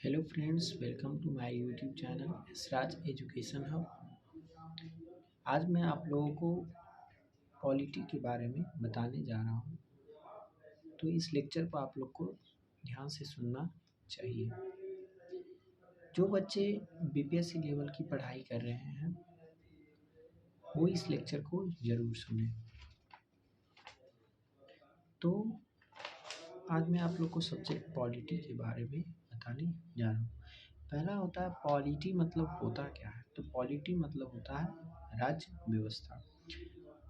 Hello friends, welcome to my YouTube channel Israj education hub. आज मैं आप लोगों को पॉलिटी के बारे में बताने जा रहा हूँ। तो इस लेक्चर को आप लोग को ध्यान से सुनना चाहिए। जो बच्चे बीपीएससी लेवल की पढ़ाई कर रहे हैं वो इस लेक्चर को ज़रूर सुनें। तो आज मैं आप लोग को सब्जेक्ट पॉलिटी के बारे में बताने जा रहा हूँ। पहला होता है पॉलिटी, मतलब होता क्या है। तो पॉलिटी मतलब होता है राज्य व्यवस्था।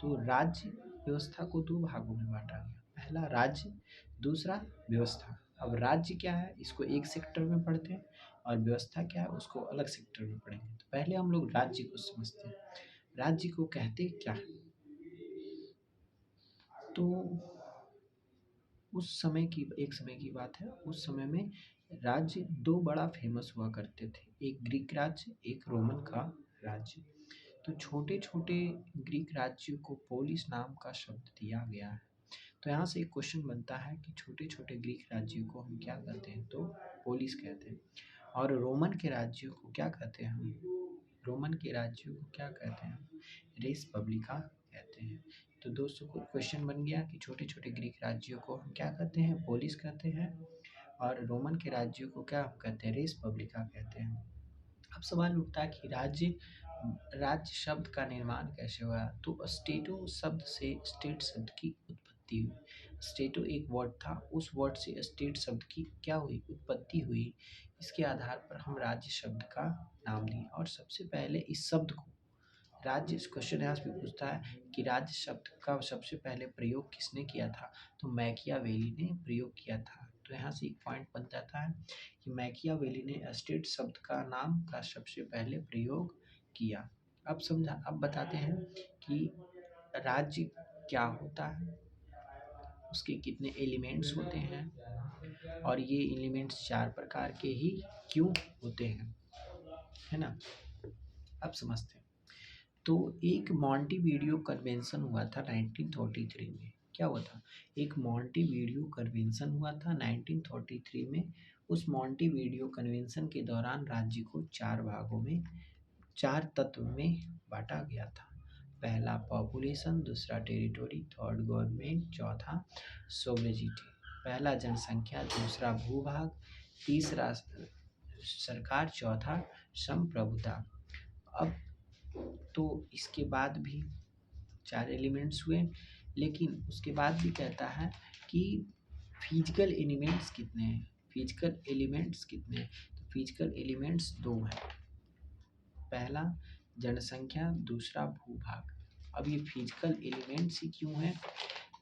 तो राज्य व्यवस्था को दो भागों में बांटा गया, पहला राज्य, दूसरा व्यवस्था। अब राज्य क्या है इसको एक सेक्टर में पढ़ते हैं और व्यवस्था क्या है उसको अलग सेक्टर में पढ़ेंगे। तो पहले हम लोग राज्य को समझते हैं। राज्य को कहते क्या है। तो एक समय की बात है, उस समय में राज्य दो बड़ा फेमस हुआ करते थे, एक ग्रीक राज्य, एक रोमन का राज्य। तो छोटे छोटे ग्रीक राज्यों को पोलिस नाम का शब्द दिया गया है। तो यहाँ से एक क्वेश्चन बनता है कि छोटे छोटे ग्रीक राज्यों को हम क्या कहते हैं, तो पोलिस कहते हैं। और रोमन के राज्यों को क्या कहते हैं हम, रोमन के राज्यों को क्या कहते हैं, रेस पब्लिका कहते हैं। तो दोस्तों को क्वेश्चन बन गया कि छोटे छोटे ग्रीक राज्यों को हम क्या कहते हैं, पोलिस कहते हैं, और रोमन के राज्यों को क्या हम कहते हैं, रेस पब्लिका कहते हैं। अब सवाल उठता है कि राज्य शब्द का निर्माण कैसे हुआ। तो स्टेटो शब्द से स्टेट शब्द की उत्पत्ति हुई। स्टेटो एक वर्ड था, उस वर्ड से स्टेट शब्द की क्या हुई, उत्पत्ति हुई। इसके आधार पर हम राज्य शब्द का नाम लिए। और सबसे पहले इस शब्द को राज्य, इस क्वेश्चन यहाँ पे पूछता है कि राज्य शब्द का सबसे पहले प्रयोग किसने किया था। तो मैकियावेली ने प्रयोग किया था। तो यहाँ से एक पॉइंट बन जाता है कि मैकियावेली ने स्टेट शब्द का नाम का सबसे पहले प्रयोग किया। अब बताते हैं कि राज्य क्या होता है, उसके कितने एलिमेंट्स होते हैं, और ये एलिमेंट्स चार प्रकार के ही क्यों होते हैं, है ना। अब समझते हैं। तो एक मॉन्टेविडियो कन्वेंशन हुआ था 1933 में। क्या हुआ था, एक मॉन्टेविडियो कन्वेंशन हुआ था 1933 में। उस मॉन्टेविडियो कन्वेंशन के दौरान राज्य को चार भागों में, चार तत्व में बांटा गया था। पहला पॉपुलेशन, दूसरा टेरिटोरी, थर्ड गवर्नमेंट, चौथा सोवेरेनिटी। पहला जनसंख्या, दूसरा भूभाग, तीसरा सरकार, चौथा संप्रभुता। अब तो इसके बाद भी चार एलिमेंट्स हुए, लेकिन उसके बाद भी कहता है कि फिजिकल एलिमेंट्स कितने हैं, फिजिकल एलिमेंट्स कितने हैं। तो फिजिकल एलिमेंट्स दो हैं, पहला जनसंख्या, दूसरा भूभाग। अब ये फिजिकल एलिमेंट्स ही क्यों हैं,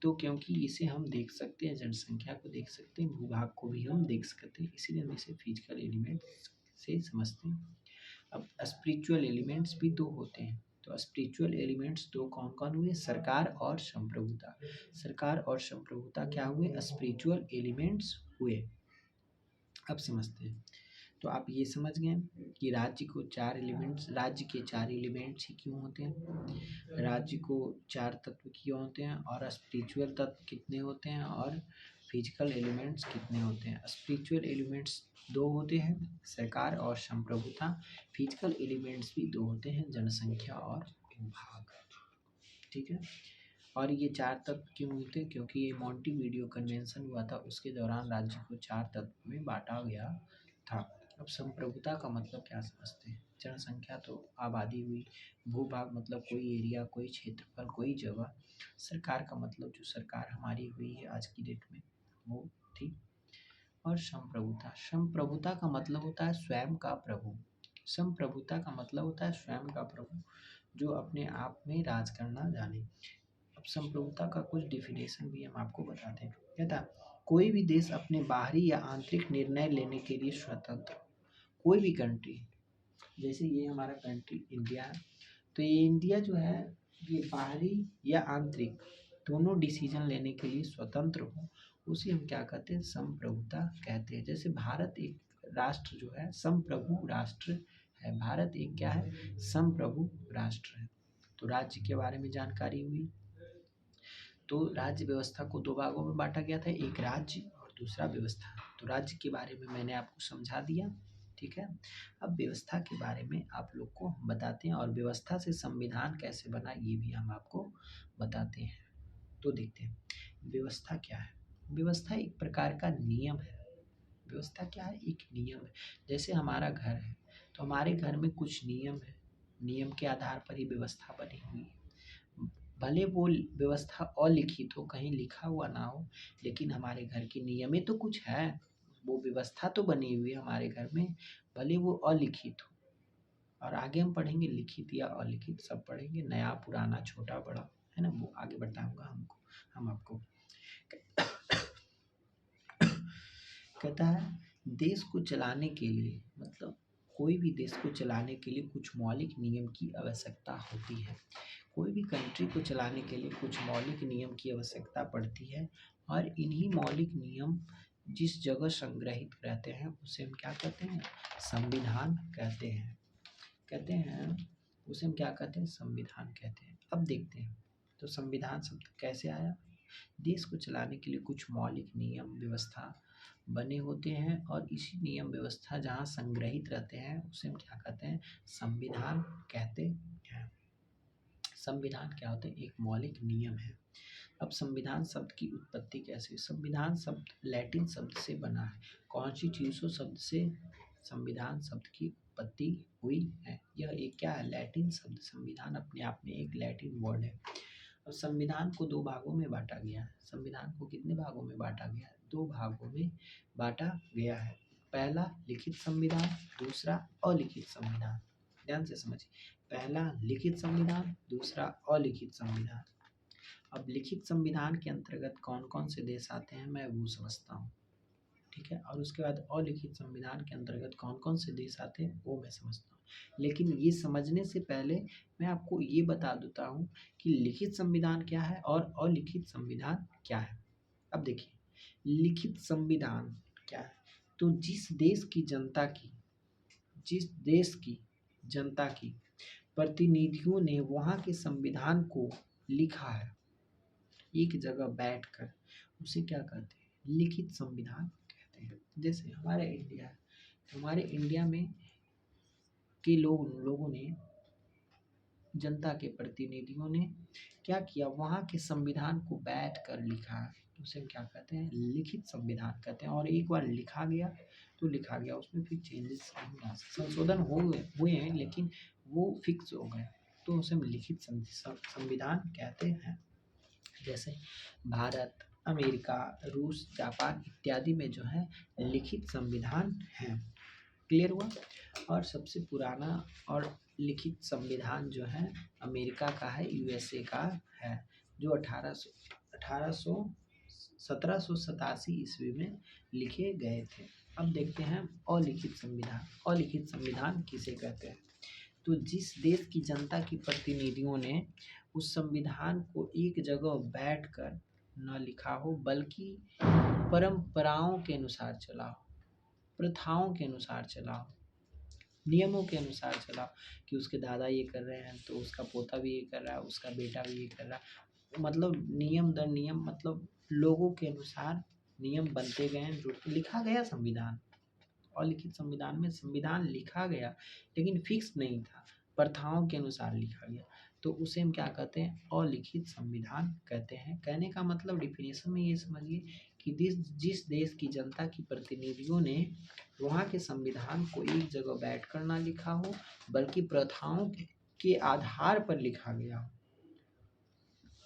तो क्योंकि इसे हम देख सकते हैं, जनसंख्या को देख सकते हैं, भूभाग को भी हम देख सकते हैं, इसीलिए हम इसे फिजिकल एलिमेंट्स से समझते हैं। अब स्पिरिचुअल एलिमेंट्स भी दो होते हैं। तो स्पिरिचुअल एलिमेंट्स दो कौन कौन हुए, सरकार और संप्रभुता। सरकार और संप्रभुता क्या हुए, स्पिरिचुअल एलिमेंट्स हुए। अब समझते हैं। तो आप ये समझ गए कि राज्य के चार एलिमेंट्स ही क्यों होते हैं, राज्य को चार तत्व क्यों होते हैं, और स्पिरिचुअल तत्व कितने होते हैं, और फिजिकल एलिमेंट्स कितने होते हैं। स्पिरिचुअल एलिमेंट्स दो होते हैं, सरकार और संप्रभुता। फिजिकल एलिमेंट्स भी दो होते हैं, जनसंख्या और भूभाग। ठीक है। और ये चार तत्व क्यों होते हैं, क्योंकि ये मॉन्टेविडियो कन्वेंशन हुआ था, उसके दौरान राज्य को चार तत्व में बांटा गया था। अब संप्रभुता का मतलब क्या समझते हैं। जनसंख्या तो आबादी हुई, भूभाग मतलब कोई एरिया, कोई क्षेत्रफल, कोई जगह। सरकार का मतलब जो सरकार हमारी हुई है आज की डेट में वो थी। और संप्रभुता का मतलब होता है स्वयं का प्रभु। संप्रभुता का मतलब होता है स्वयं का प्रभु, जो अपने आप में राज करना जाने। अब संप्रभुता का कुछ डिफिनेशन भी हम आपको बताते हैं। कहता कोई भी देश अपने बाहरी या आंतरिक निर्णय लेने के लिए स्वतंत्र, कोई भी कंट्री, जैसे ये हमारा कंट्री इंडिया है, तो ये इंडिया जो है ये बाहरी या आंतरिक दोनों डिसीजन लेने के लिए स्वतंत्र हो, उसे हम क्या कहते हैं, संप्रभुता कहते हैं। जैसे भारत एक राष्ट्र जो है संप्रभु राष्ट्र है, भारत एक क्या है, संप्रभु राष्ट्र है। तो राज्य के बारे में जानकारी हुई। तो राज्य व्यवस्था को दो भागों में बांटा गया था, एक राज्य और दूसरा व्यवस्था। तो तो राज्य के बारे में मैंने आपको समझा दिया, ठीक है। अब व्यवस्था के बारे में आप लोग को हम बताते हैं और व्यवस्था से संविधान कैसे बना ये भी हम आपको बताते हैं। तो देखते हैं व्यवस्था क्या है। व्यवस्था एक प्रकार का नियम है। व्यवस्था क्या है? एक नियम है। जैसे हमारा घर है तो हमारे घर में कुछ नियम है, नियम के आधार पर ही व्यवस्था बनी हुई है। भले वो व्यवस्था अलिखित हो, कहीं लिखा हुआ ना हो, लेकिन हमारे घर के नियमें तो कुछ है, वो व्यवस्था तो बनी हुई है हमारे घर में, भले वो अलिखित हो। और आगे हम पढ़ेंगे लिखित या अलिखित, सब पढ़ेंगे, नया पुराना छोटा बड़ा, है ना, वो आगे बताऊंगा हम आपको। कहता है देश को चलाने के लिए, मतलब कोई भी देश को चलाने के लिए कुछ मौलिक नियम की आवश्यकता होती है। कोई भी कंट्री को चलाने के लिए कुछ मौलिक नियम की आवश्यकता पड़ती है और इन्हीं मौलिक नियम जिस जगह संग्रहित रहते हैं उसे हम क्या कहते हैं? संविधान कहते हैं। उसे हम क्या कहते हैं? संविधान कहते हैं। अब देखते हैं तो संविधान शब्द कैसे आया। देश को चलाने के लिए कुछ मौलिक नियम व्यवस्था बने होते हैं और इसी नियम व्यवस्था जहाँ संग्रहित रहते हैं उसे हम क्या कहते हैं? संविधान कहते हैं। संविधान क्या होता है? एक मौलिक नियम है। अब संविधान शब्द की उत्पत्ति कैसे हुई? संविधान शब्द लैटिन शब्द से बना है। कॉन्स्टिट्यूशन शब्द से संविधान शब्द की उत्पत्ति हुई है। यह एक क्या है? लैटिन शब्द। संविधान अपने आप में एक लैटिन वर्ड है। और संविधान को दो भागों में बांटा गया है। संविधान को कितने भागों में बांटा गया है? दो भागों में बांटा गया है। पहला लिखित संविधान, दूसरा अलिखित संविधान। ध्यान से समझिए, पहला लिखित संविधान, दूसरा अलिखित संविधान। अब लिखित संविधान के अंतर्गत कौन कौन से देश आते हैं मैं वो समझता हूँ, ठीक है। और उसके बाद अलिखित संविधान के अंतर्गत कौन कौन से देश आते हैं वो मैं समझता हूँ। लेकिन ये समझने से पहले मैं आपको ये बता देता हूँ कि लिखित संविधान क्या है और अलिखित संविधान क्या है। अब देखिए लिखित संविधान क्या है, तो जिस देश की जनता की प्रतिनिधियों ने वहाँ के संविधान को लिखा है एक जगह बैठकर, उसे क्या कहते हैं? लिखित संविधान कहते हैं। जैसे हमारे इंडिया में के लोगों ने, जनता के प्रतिनिधियों ने क्या किया? वहाँ के संविधान को बैठ कर लिखा है, उसे हम क्या कहते हैं? लिखित संविधान कहते हैं। और एक बार लिखा गया तो लिखा गया, उसमें फिर चेंजेस नहीं आ सकते, संशोधन हुए हैं लेकिन वो फिक्स हो गए, तो उसे हम लिखित संविधान कहते हैं। जैसे भारत, अमेरिका, रूस, जापान इत्यादि में जो है लिखित संविधान है। क्लियर हुआ? और सबसे पुराना और लिखित संविधान जो है अमेरिका का है, यूएसए का है, जो 1787 ईस्वी में लिखे गए थे। अब देखते हैं अलिखित संविधान। अलिखित संविधान किसे कहते हैं? तो जिस देश की जनता की प्रतिनिधियों ने उस संविधान को एक जगह बैठकर न लिखा हो बल्कि परंपराओं के अनुसार चला हो, प्रथाओं के अनुसार चला हो, नियमों के अनुसार चला, कि उसके दादा ये कर रहे हैं तो उसका पोता भी ये कर रहा है, उसका बेटा भी ये कर रहा है, मतलब नियम दर नियम, मतलब लोगों के अनुसार नियम बनते गए, जो लिखा गया संविधान। और लिखित संविधान में संविधान लिखा गया लेकिन फिक्स नहीं था, प्रथाओं के अनुसार लिखा गया, तो उसे हम क्या कहते हैं? अलिखित संविधान कहते हैं। कहने का मतलब डिफिनेशन में ये समझिए कि जिस देश की जनता की प्रतिनिधियों ने वहाँ के संविधान को एक जगह बैठकर ना लिखा हो बल्कि प्रथाओं के आधार पर लिखा गया हो,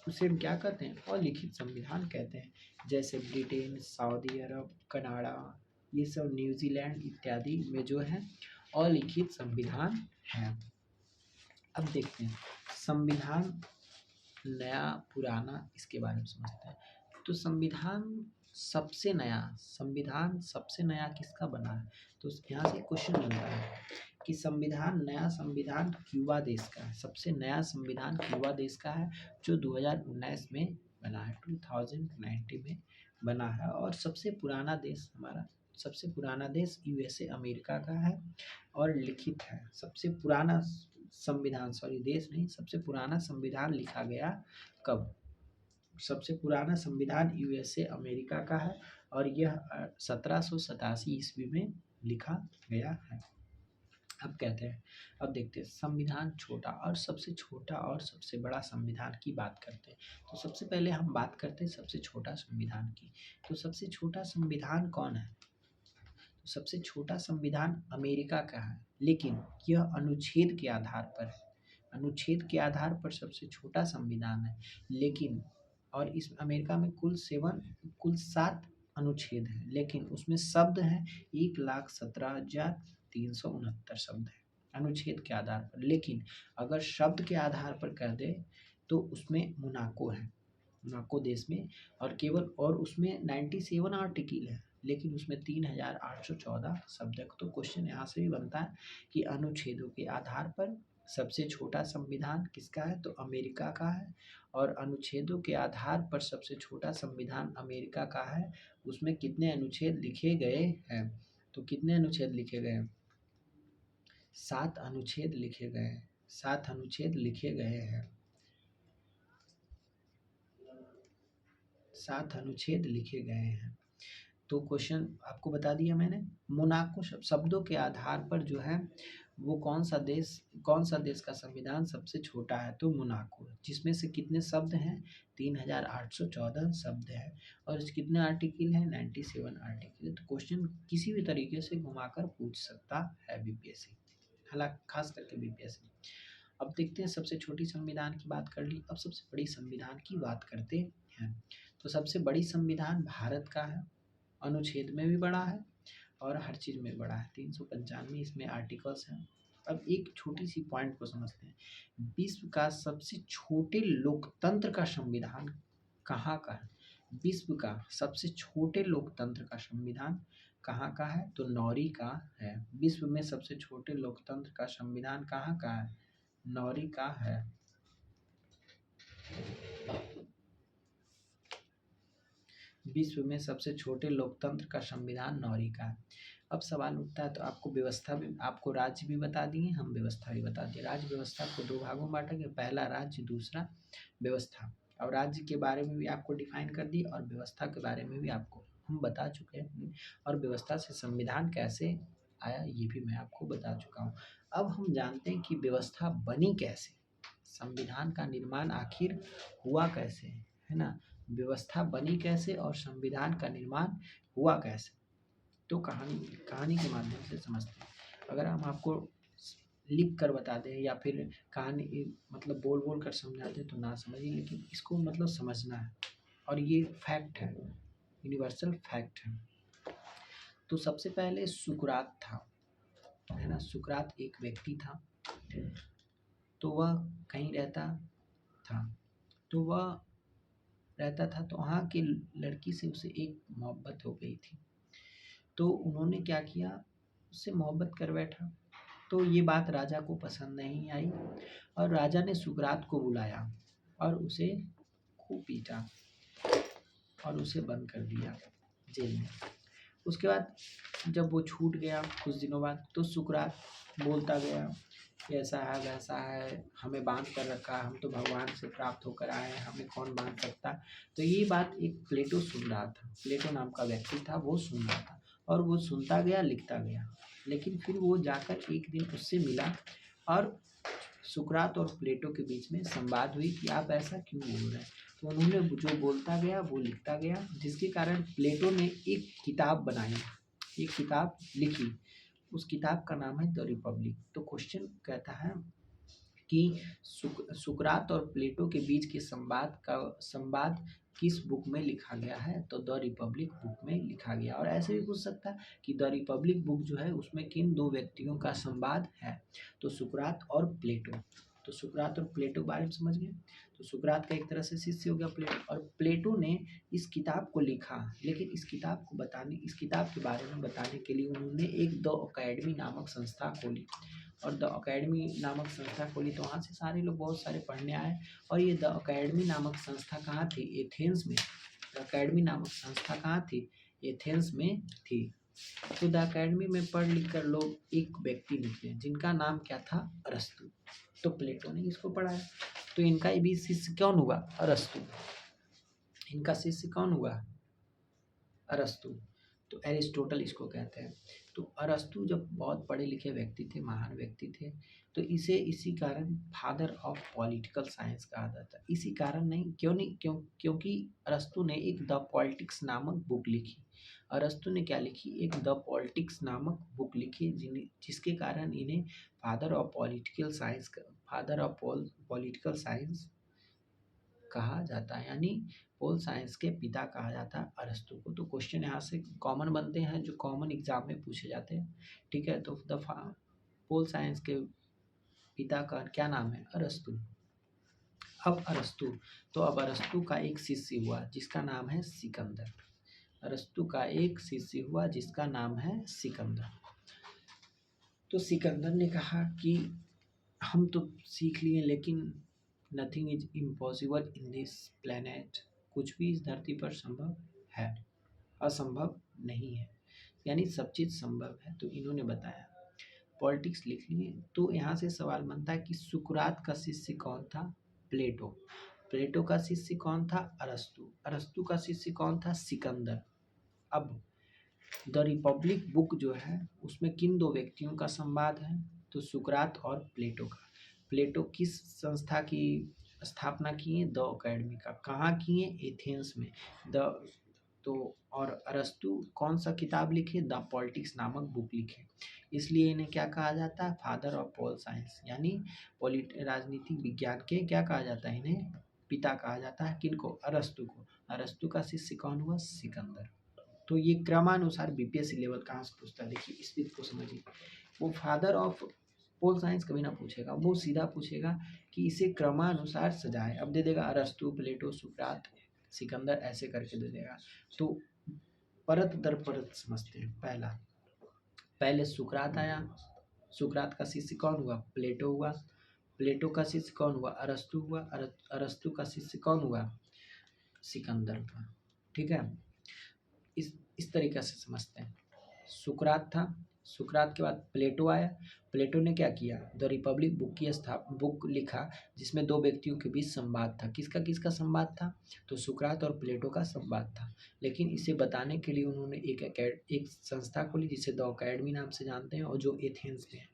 उसे हम क्या कहते हैं? अलिखित संविधान कहते हैं। जैसे ब्रिटेन, सऊदी अरब, कनाडा, ये सब न्यूजीलैंड इत्यादि में जो है अलिखित संविधान है। अब देखते हैं संविधान नया पुराना, इसके बारे में समझते हैं। तो संविधान सबसे नया किसका बना है? तो यहाँ से क्वेश्चन बनता है कि नया संविधान क्यूबा देश का है। सबसे नया संविधान क्यूबा देश का है जो 2019 में बना है, 2019 में बना है। और सबसे पुराना देश यूएसए अमेरिका का है और लिखित है। सबसे पुराना संविधान लिखा गया कब? सबसे पुराना संविधान यूएसए अमेरिका का है और यह 1787 ईस्वी में लिखा गया है। अब कहते हैं, अब देखते हैं संविधान छोटा और सबसे बड़ा संविधान की बात करते हैं। तो सबसे पहले हम बात करते हैं सबसे छोटा संविधान की। तो सबसे छोटा संविधान कौन है? तो सबसे छोटा संविधान अमेरिका का है, लेकिन यह अनुच्छेद के आधार पर है। अनुच्छेद के आधार पर सबसे छोटा संविधान है, लेकिन और इस अमेरिका में कुल 7 अनुच्छेद हैं, लेकिन उसमें शब्द हैं 1,17,369 शब्द है अनुच्छेद के आधार पर। लेकिन अगर शब्द के आधार पर कर दे तो उसमें मोनाको है, मोनाको देश में, और केवल और उसमें 97 आर्टिकल है, लेकिन उसमें 3,814 शब्द है। तो क्वेश्चन यहाँ से भी बनता है कि अनुच्छेदों के आधार पर सबसे छोटा संविधान किसका है? तो अमेरिका का है। और अनुच्छेदों के आधार पर सबसे छोटा संविधान अमेरिका का है। उसमें कितने अनुच्छेद लिखे गए हैं? तो कितने अनुच्छेद लिखे गए हैं? 7 अनुच्छेद लिखे गए हैं। 7 अनुच्छेद लिखे गए हैं। 7 अनुच्छेद लिखे गए हैं। तो क्वेश्चन आपको बता दिया मैंने। मोनाको शब्दों के आधार पर जो है वो कौन सा देश का संविधान सबसे छोटा है? तो मोनाको, जिसमें से कितने शब्द हैं? 3,814 शब्द है। और इस कितने आर्टिकल हैं? 97 आर्टिकल। तो क्वेश्चन किसी भी तरीके से घुमाकर पूछ सकता है बीपीएससी, हालांकि खास करके बीपीएससी। अब देखते हैं, सबसे छोटी संविधान की बात कर ली, अब सबसे बड़ी संविधान की बात करते हैं। तो सबसे बड़ी संविधान भारत का है, अनुच्छेद में भी बड़ा है और हर चीज़ में बड़ा है। 395 इसमें आर्टिकल्स हैं। अब एक छोटी सी पॉइंट को समझते हैं, विश्व का सबसे छोटे लोकतंत्र का संविधान कहाँ का है? विश्व का सबसे छोटे लोकतंत्र का संविधान कहाँ का है? तो नॉर्वे का है। विश्व में सबसे छोटे लोकतंत्र का संविधान कहाँ का है? नॉर्वे का है। विश्व में सबसे छोटे लोकतंत्र का संविधान नॉर्वे का है। अब सवाल उठता है, तो आपको व्यवस्था भी, आपको राज्य भी बता दिए, हम व्यवस्था भी बता दिए। राज्य व्यवस्था को 2 भागों में बांटेंगे, पहला राज्य, दूसरा व्यवस्था। और राज्य के बारे में भी आपको डिफाइन कर दी और व्यवस्था के बारे में भी आपको हम बता चुके हैं। और व्यवस्था से संविधान कैसे आया ये भी मैं आपको बता चुका हूँ। अब हम जानते हैं कि व्यवस्था बनी कैसे, संविधान का निर्माण आखिर हुआ कैसे, है ना? व्यवस्था बनी कैसे और संविधान का निर्माण हुआ कैसे? तो कहानी के माध्यम से समझते हैं। अगर हम आपको लिख कर बता दें या फिर कहानी मतलब बोल बोल कर समझा दें तो ना समझिए, लेकिन इसको मतलब समझना है और ये फैक्ट है, यूनिवर्सल फैक्ट है। तो सबसे पहले सुकरात था, है ना? सुकरात एक व्यक्ति था, तो वह कहीं रहता था, तो वहाँ की लड़की से उसे एक मोहब्बत हो गई थी। तो उन्होंने क्या किया, उससे मोहब्बत कर बैठा। तो ये बात राजा को पसंद नहीं आई और राजा ने सुकरात को बुलाया और उसे खूब पीटा और उसे बंद कर दिया जेल में। उसके बाद जब वो छूट गया कुछ दिनों बाद, तो सुकरात बोलता गया कि ऐसा है वैसा है, हमें बांध कर रखा, हम तो भगवान से प्राप्त होकर आए हैं, हमें कौन बांध सकता। तो ये बात एक प्लेटो सुन रहा था, प्लेटो नाम का व्यक्ति था, वो सुन रहा था और वो सुनता गया, लिखता गया। लेकिन फिर वो जाकर एक दिन उससे मिला और सुकरात और प्लेटो के बीच में संवाद हुई कि आप ऐसा क्यों बोल रहे हैं। तो उन्होंने जो बोलता गया वो लिखता गया, जिसके कारण प्लेटो ने एक किताब बनाई, एक किताब लिखी। उस किताब का नाम है द रिपब्लिक। तो क्वेश्चन कहता है कि सुकरात और प्लेटो के बीच के संवाद किस बुक में लिखा गया है? तो द रिपब्लिक बुक में लिखा गया। और ऐसे भी पूछ सकता है कि द रिपब्लिक बुक जो है उसमें किन 2 व्यक्तियों का संवाद है? तो सुकरात और प्लेटो। तो सुकरात और प्लेटो के बारे में समझ गए। तो सुकरात का एक तरह से शिष्य हो गया प्लेटो, और प्लेटो ने इस किताब को लिखा, लेकिन इस किताब के बारे में बताने के लिए उन्होंने एक द अकेडमी नामक संस्था खोली। और द अकेडमी नामक संस्था खोली तो वहाँ से सारे लोग बहुत सारे पढ़ने आए। और ये द अकेडमी नामक संस्था कहाँ थी? एथेंस में। द अकेडमी नामक संस्था कहाँ थी? एथेंस में थी। तो द अकेडमी में पढ़ लिख कर लोग एक व्यक्ति निकले जिनका नाम क्या था? अरस्तु। तो प्लेटो ने इसको पढ़ाया। तो इनका भी शिष्य कौन हुआ? अरस्तु। इनका शिष्य कौन हुआ? अरस्तु, तो एरिस्टोटल इसको कहते हैं। तो अरस्तु जब बहुत पढ़े लिखे व्यक्ति थे, महान व्यक्ति थे, तो इसे इसी कारण फादर ऑफ पॉलिटिकल साइंस कहा जाता है। इसी कारण नहीं, क्योंकि अरस्तु ने एक द पॉलिटिक्स नामक बुक लिखी। अरस्तु ने क्या लिखी? एक द पॉलिटिक्स नामक बुक लिखी, जिसके कारण इन्हें father of political science father of political science कहा जाता है, यानी पोल साइंस के पिता कहा जाता है अरस्तु को। तो क्वेश्चन यहाँ से कॉमन बनते हैं, जो कॉमन एग्जाम में पूछे जाते हैं। ठीक है, तो पोल साइंस के पिता का क्या नाम है? अरस्तु। अब अरस्तु का एक शिष्य हुआ जिसका नाम है सिकंदर। अरस्तु का एक शिष्य हुआ जिसका नाम है सिकंदर। तो सिकंदर ने कहा कि हम तो सीख लिए, लेकिन nothing is impossible in this planet. कुछ भी इस धरती पर संभव है, असंभव नहीं है, यानी सब चीज़ संभव है। तो इन्होंने बताया, पॉलिटिक्स लिख लिए। तो यहाँ से सवाल बनता है कि सुकरात का शिष्य कौन था? प्लेटो। प्लेटो का शिष्य कौन था? अरस्तु। अरस्तु का शिष्य कौन था? सिकंदर। अब द रिपब्लिक बुक जो है उसमें किन दो व्यक्तियों का संवाद है? तो सुकरात और प्लेटो का। प्लेटो किस संस्था की स्थापना किए? द अकेडमी का। कहाँ किए? एथेंस में। द तो और अरस्तु कौन सा किताब लिखे? द पॉलिटिक्स नामक बुक लिखे। इसलिए इन्हें क्या कहा जाता है? फादर ऑफ पोल साइंस, यानी राजनीतिक विज्ञान के क्या कहा जाता है? इन्हें पिता कहा जाता है। किनको? अरस्तु को। अरस्तु का शिष्य कौन हुआ? सिकंदर। तो ये क्रमानुसार बीपीएससी लेवल कहाँ से पूछता है? देखिए इस चीज को समझिए। वो फादर ऑफ पोल साइंस कभी ना पूछेगा, वो सीधा पूछेगा कि इसे क्रमानुसार सजाए। अब दे देगा अरस्तु, प्लेटो, सुकरात, सिकंदर, ऐसे करके दे देगा। तो परत दर परत समझते हैं। पहले सुकरात आया। सुकरात का शिष्य कौन हुआ? प्लेटो हुआ। प्लेटो का शिष्य कौन हुआ? अरस्तु हुआ। अरस्तु का शिष्य कौन हुआ? सिकंदर हुआ। ठीक है, इस तरीके से समझते हैं। सुकरात था, सुकरात के बाद प्लेटो आया। प्लेटो ने क्या किया? द रिपब्लिक बुक लिखा, जिसमें दो व्यक्तियों के बीच संवाद था। किसका किसका संवाद था? तो सुकरात और प्लेटो का संवाद था। लेकिन इसे बताने के लिए उन्होंने एक संस्था खोली जिसे द अकेडमी नाम से जानते हैं, और जो एथेंस में है।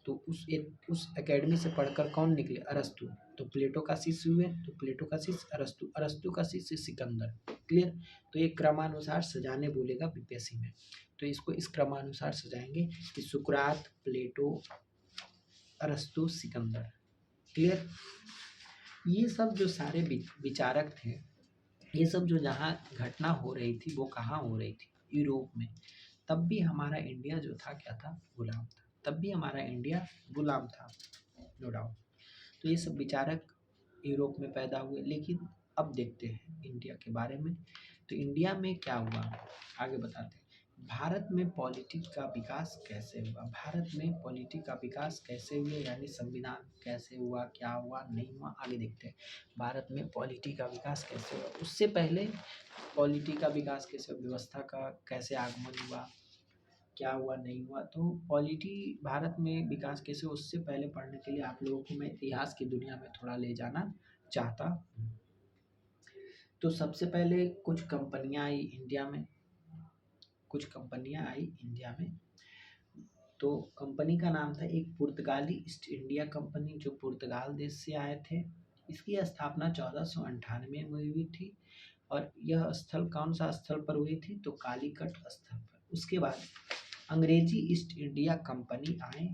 तो उस एकेडमी से पढ़कर कौन निकले? अरस्तु। तो प्लेटो का शिष्य हुए, तो प्लेटो का शिष्य अरस्तु, अरस्तु का शिष्य सिकंदर। क्लियर? तो ये क्रमानुसार सजाने बोलेगा बीपीएससी में, तो इसको इस क्रमानुसार सजाएंगे कि सुकरात, प्लेटो, अरस्तु, सिकंदर। क्लियर? ये सब जो सारे विचारक थे, ये सब जो जहाँ घटना हो रही थी वो कहाँ हो रही थी? यूरोप में। तब भी हमारा इंडिया जो था क्या था? गुलाम था। तब भी हमारा इंडिया गुलाम था, नो डाउट। तो ये सब विचारक यूरोप में पैदा हुए। लेकिन अब देखते हैं इंडिया के बारे में। तो इंडिया में क्या हुआ, आगे बताते हैं। भारत में पॉलिटिक्स का विकास कैसे हुआ? भारत में पॉलिटिक्स का विकास कैसे हुआ, यानी संविधान कैसे हुआ, क्या हुआ, नहीं हुआ, आगे देखते हैं। भारत में पॉलिटिक्स का विकास कैसे हुआ, उससे पहले पॉलिटिक्स का विकास कैसे, व्यवस्था का कैसे आगमन हुआ, क्या हुआ, नहीं हुआ। तो पॉलिटी भारत में विकास कैसे, उससे पहले पढ़ने के लिए आप लोगों को मैं इतिहास की दुनिया में थोड़ा ले जाना चाहता हूँ। तो सबसे पहले कुछ कंपनियां आई इंडिया में। तो कंपनी का नाम था एक पुर्तगाली ईस्ट इंडिया कंपनी, जो पुर्तगाल देश से आए थे। इसकी स्थापना 1498 में हुई थी। और यह स्थल कौन सा स्थल पर हुई थी? तो कालीकट स्थल पर। उसके बाद अंग्रेजी ईस्ट इंडिया कंपनी आए।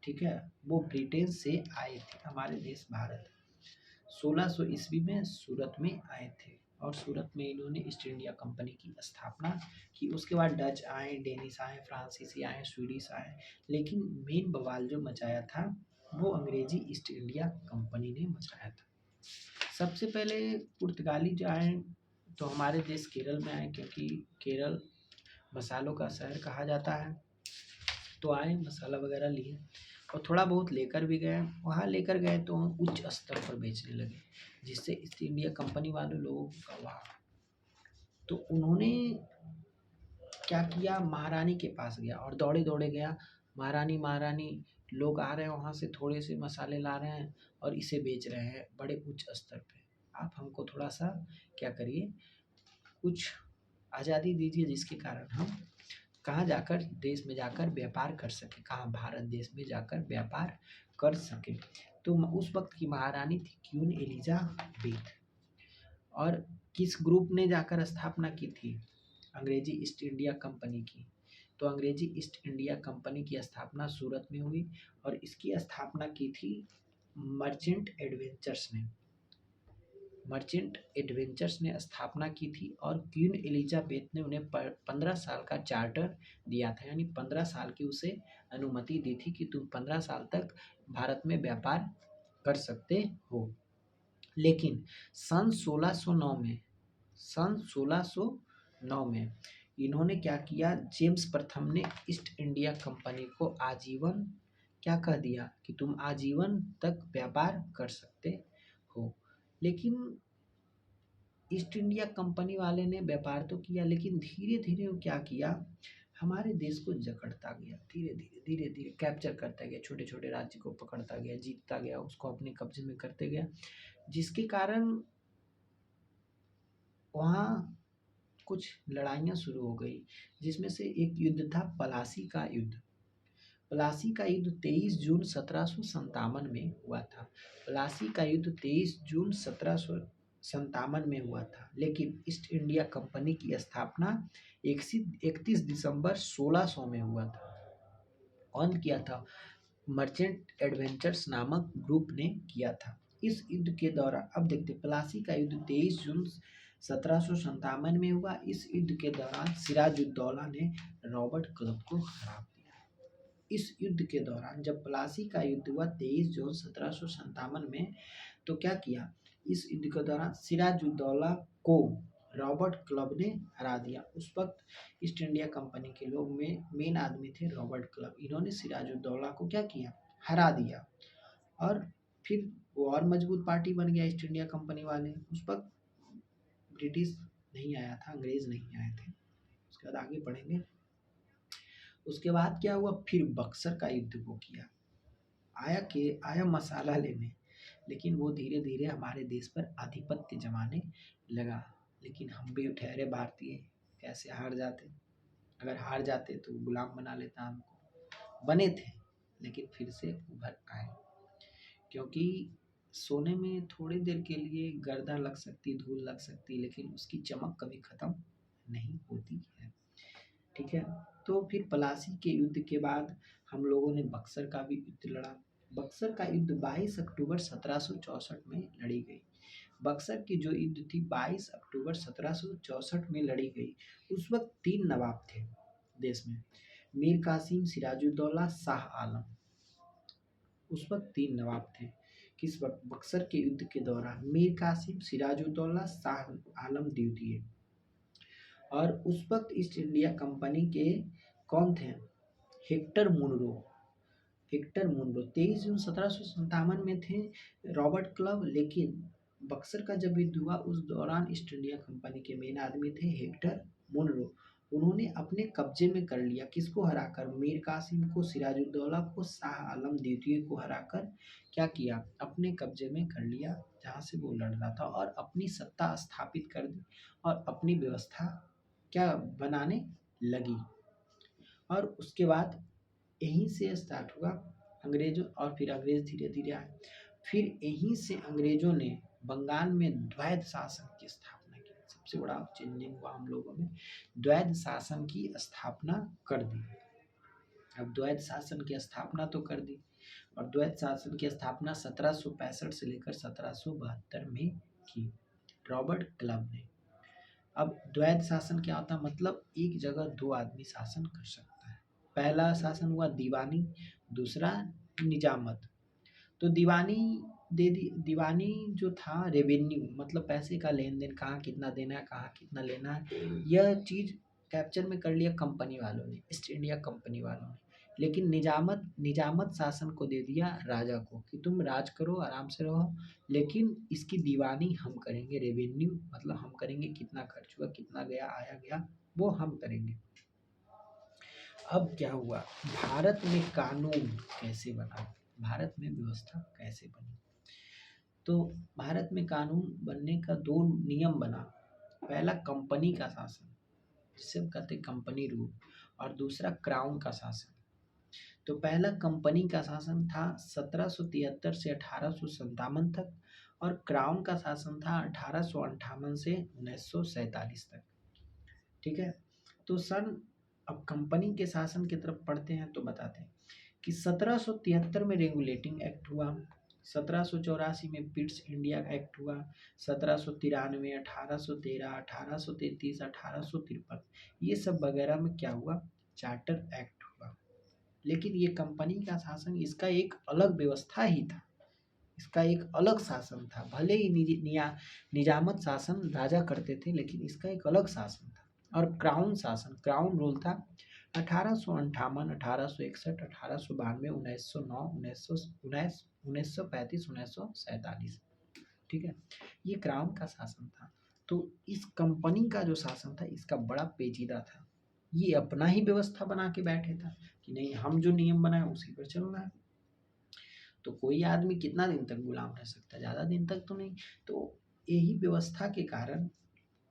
ठीक है, वो ब्रिटेन से आए थे हमारे देश भारत। 1600 ईस्वी में सूरत में आए थे, और सूरत में इन्होंने ईस्ट इंडिया कंपनी की स्थापना की। उसके बाद डच आए, डेनिश आए, फ्रांसीसी आए, स्वीडिश आए। लेकिन मेन बवाल जो मचाया था वो अंग्रेजी ईस्ट इंडिया कंपनी ने मचाया था। सबसे पहले पुर्तगाली जो आए तो हमारे देश केरल में आए, क्योंकि केरल मसालों का शहर कहा जाता है। तो आए, मसाला वगैरह लिए, और थोड़ा बहुत लेकर भी गए। वहाँ लेकर गए तो उच्च स्तर पर बेचने लगे, जिससे ईस्ट इंडिया कंपनी वाले लोगों का वाह। तो उन्होंने क्या किया? महारानी के पास गया और दौड़े दौड़े गया, महारानी महारानी, लोग आ रहे हैं वहाँ से, थोड़े से मसाले ला रहे हैं और इसे बेच रहे हैं बड़े उच्च स्तर पे। आप हमको थोड़ा सा क्या करिए, कुछ आज़ादी दीजिए जिसके कारण हम कहाँ जाकर देश में जाकर व्यापार कर सके, कहाँ भारत देश में जाकर व्यापार कर सके। तो उस वक्त की महारानी थी क्वीन एलिजाबेथ। और किस ग्रुप ने जाकर स्थापना की थी? अंग्रेजी ईस्ट इंडिया कंपनी की। तो अंग्रेजी ईस्ट इंडिया कंपनी की स्थापना सूरत में हुई और इसकी स्थापना की थी मर्चेंट एडवेंचर्स ने। मर्चेंट एडवेंचर्स ने स्थापना की थी और क्वीन एलिजाबेथ ने उन्हें 15 साल का चार्टर दिया था, यानी 15 साल की उसे अनुमति दी थी कि तुम 15 साल तक भारत में व्यापार कर सकते हो। लेकिन सन 1609 में इन्होंने क्या किया, जेम्स प्रथम ने ईस्ट इंडिया कंपनी को आजीवन क्या कह दिया कि तुम आजीवन तक व्यापार कर सकते हो। लेकिन ईस्ट इंडिया कंपनी वाले ने व्यापार तो किया, लेकिन धीरे धीरे वो क्या किया, हमारे देश को जकड़ता गया, धीरे धीरे कैप्चर करता गया, छोटे छोटे राज्य को पकड़ता गया, जीतता गया, उसको अपने कब्जे में करते गया, जिसके कारण वहाँ कुछ लड़ाइयाँ शुरू हो गई, जिसमें से एक युद्ध था प्लासी का युद्ध। प्लासी का युद्ध 23 जून 1757 में हुआ था। प्लासी का युद्ध 23 जून 1757 में हुआ था, लेकिन ईस्ट इंडिया कंपनी की स्थापना 31 दिसंबर 1600 में हुआ था। कौन किया था? मर्चेंट एडवेंचर्स नामक ग्रुप ने किया था। इस युद्ध के दौरान अब देखते, प्लासी का युद्ध 23 जून 1757 में हुआ। इस युद्ध के दौरान सिराजुद्दौला ने रॉबर्ट क्लाइव को हरा दिया। इस युद्ध के दौरान जब प्लासी का युद्ध हुआ 23 जून 1757 में, तो क्या किया, इस युद्ध के दौरान सिराजुद्दौला को रॉबर्ट क्लाइव ने हरा दिया। उस वक्त ईस्ट इंडिया कंपनी के लोग में मेन आदमी थे रॉबर्ट क्लाइव। इन्होंने सिराजुद्दौला को क्या किया, हरा दिया। और फिर वो और मजबूत पार्टी बन गया ईस्ट इंडिया कंपनी वाले। उस वक्त ब्रिटिश नहीं आया था, अंग्रेज नहीं आए थे। उसके बाद आगे बढ़ेंगे। उसके बाद क्या हुआ, फिर बक्सर का युद्ध को किया। आया मसाला लेने, लेकिन वो धीरे धीरे हमारे देश पर आधिपत्य जमाने लगा। लेकिन हम भी ठहरे भारतीय, कैसे हार जाते, अगर हार जाते तो गुलाम बना लेता हमको। बने थे, लेकिन फिर से उभर आए, क्योंकि सोने में थोड़ी देर के लिए गर्दा लग सकती, धूल लग सकती, लेकिन उसकी चमक कभी खत्म नहीं होती है। ठीक है। तो फिर प्लासी के युद्ध के बाद हम लोगों ने बक्सर का भी युद्ध लड़ा। बक्सर का युद्ध 22 अक्टूबर 1764 में लड़ी गई। बक्सर की जो युद्ध थी 22 अक्टूबर 1764 में लड़ी गई। उस वक्त 3 नवाब थे देश में, मीर कासिम, सिराजुद्दौला, शाह आलम। उस वक्त 3 नवाब थे। किस वक्त? बक्सर के युद्ध के दौरान मीर कासिम, सिराजुद्दौला, शाह आलम द्वितीय। और उस वक्त ईस्ट इंडिया कंपनी के कौन थे? Hector Munro. 23 जून 1757 में थे रॉबर्ट क्लाइव, लेकिन बक्सर का जब युद्ध हुआ उस दौरान ईस्ट इंडिया कंपनी के मेन आदमी थे हेक्टर मुनरो। उन्होंने अपने कब्जे में कर लिया, किसको हराकर? मीर कासिम को, सिराजुद्दौला को, शाह आलम द्वितीय को हराकर क्या किया, अपने कब्जे में कर लिया जहाँ से वो लड़ रहा था, और अपनी सत्ता स्थापित कर दी और अपनी व्यवस्था क्या बनाने लगी। और उसके बाद यहीं से स्टार्ट हुआ अंग्रेजों, और फिर अंग्रेज धीरे धीरे आए। फिर यहीं से अंग्रेजों ने बंगाल में द्वैध शासन की स्थापना की। सबसे बड़ा चेंजिंग हुआ हम लोगों में, द्वैध शासन की स्थापना कर दी। अब द्वैध शासन की स्थापना तो कर दी, और द्वैध शासन की स्थापना 1765 से लेकर 1772 में की रॉबर्ट क्लाइव ने। अब द्वैध शासन क्या होता है? मतलब एक जगह 2 आदमी शासन कर सकता है। पहला शासन हुआ दीवानी, दूसरा निजामत। तो दीवानी जो था रेवेन्यू, मतलब पैसे का लेन देन, कहाँ कितना देना है, कहाँ कितना लेना है, यह चीज़ कैप्चर में कर लिया कंपनी वालों ने, ईस्ट इंडिया कंपनी वालों ने। लेकिन निजामत शासन को दे दिया राजा को कि तुम राज करो, आराम से रहो, लेकिन इसकी दीवानी हम करेंगे, रेवेन्यू मतलब हम करेंगे, कितना खर्च हुआ, कितना गया, आया गया, वो हम करेंगे। अब क्या हुआ, भारत में कानून कैसे बना, भारत में व्यवस्था कैसे बनी? तो भारत में कानून बनने का 2 नियम बना। पहला कंपनी का शासन, जिसे हम कहते हैं कंपनी रूल, और दूसरा क्राउन का शासन। तो पहला कंपनी का शासन था 1773 से 1857 तक, और क्राउन का शासन था 1858 से 1947 तक। ठीक है। तो अब कंपनी के शासन की तरफ पढ़ते हैं तो बताते हैं कि 1773 में रेगुलेटिंग एक्ट हुआ, 1784 में पिट्स इंडिया एक्ट हुआ, 1793, 1813, 1833, 1853, ये सब वगैरह में क्या हुआ, चार्टर एक्ट हुआ। लेकिन ये कंपनी का शासन, इसका एक अलग व्यवस्था ही था, इसका एक अलग शासन था। भले ही निजामत शासन राजा करते थे, लेकिन इसका एक अलग शासन था। और क्राउन शासन, क्राउन रूल था 1858, 1861, 1892, 1909, 1935, 1947। ठीक है, ये क्राउन का शासन था। तो इस कंपनी का जो शासन था, इसका बड़ा पेचीदा था। ये अपना ही व्यवस्था बना के बैठे था कि नहीं, हम जो नियम बनाए उसी पर चलना है। तो कोई आदमी कितना दिन तक गुलाम रह सकता है, ज़्यादा दिन तक तो नहीं। तो यही व्यवस्था के कारण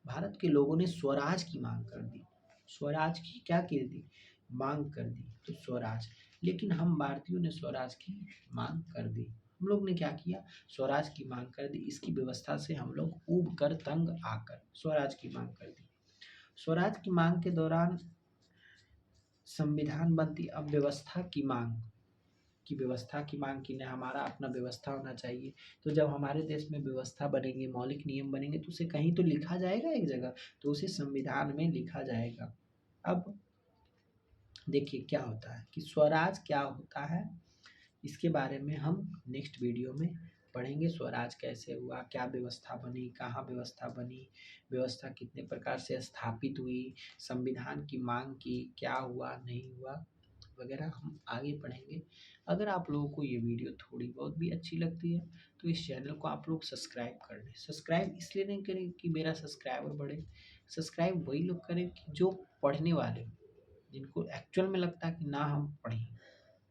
भारत के लोगों ने स्वराज की मांग कर दी। स्वराज की क्या कर दी, मांग कर दी, तो स्वराज। लेकिन हम भारतीयों ने स्वराज की मांग कर दी। हम लोग ने क्या किया, स्वराज की मांग कर दी। इसकी व्यवस्था से हम लोग ऊब कर, तंग आकर स्वराज की मांग कर दी। स्वराज की मांग के दौरान संविधान बनती। अब व्यवस्था की मांग की नहीं, हमारा अपना व्यवस्था होना चाहिए। तो जब हमारे देश में व्यवस्था बनेंगे, मौलिक नियम बनेंगे, तो उसे कहीं तो लिखा जाएगा एक जगह, तो उसे संविधान में लिखा जाएगा। अब देखिए क्या होता है कि स्वराज क्या होता है, इसके बारे में हम नेक्स्ट वीडियो में पढ़ेंगे। स्वराज कैसे हुआ, क्या व्यवस्था बनी, कहाँ व्यवस्था बनी, व्यवस्था कितने प्रकार से स्थापित हुई, संविधान की मांग की, क्या हुआ नहीं हुआ वगैरह हम आगे पढ़ेंगे। अगर आप लोगों को ये वीडियो थोड़ी बहुत भी अच्छी लगती है तो इस चैनल को आप लोग सब्सक्राइब कर लें। सब्सक्राइब इसलिए नहीं करें कि मेरा सब्सक्राइबर बढ़े, सब्सक्राइब वही लोग करें कि जो पढ़ने वाले हों, जिनको एक्चुअल में लगता है कि ना हम पढ़ें,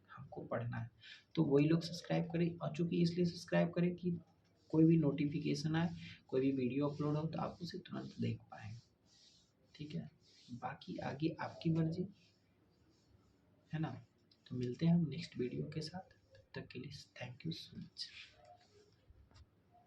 हमको पढ़ना है, तो वही लोग सब्सक्राइब करें। और चूँकि इसलिए सब्सक्राइब करें कि कोई भी नोटिफिकेशन आए, कोई भी वीडियो अपलोड हो तो आप उसे तुरंत देख पाएँ। ठीक है, बाकी आगे आपकी मर्जी है ना। तो मिलते हैं हम नेक्स्ट वीडियो के साथ, तब तक के लिए थैंक यू सो मच।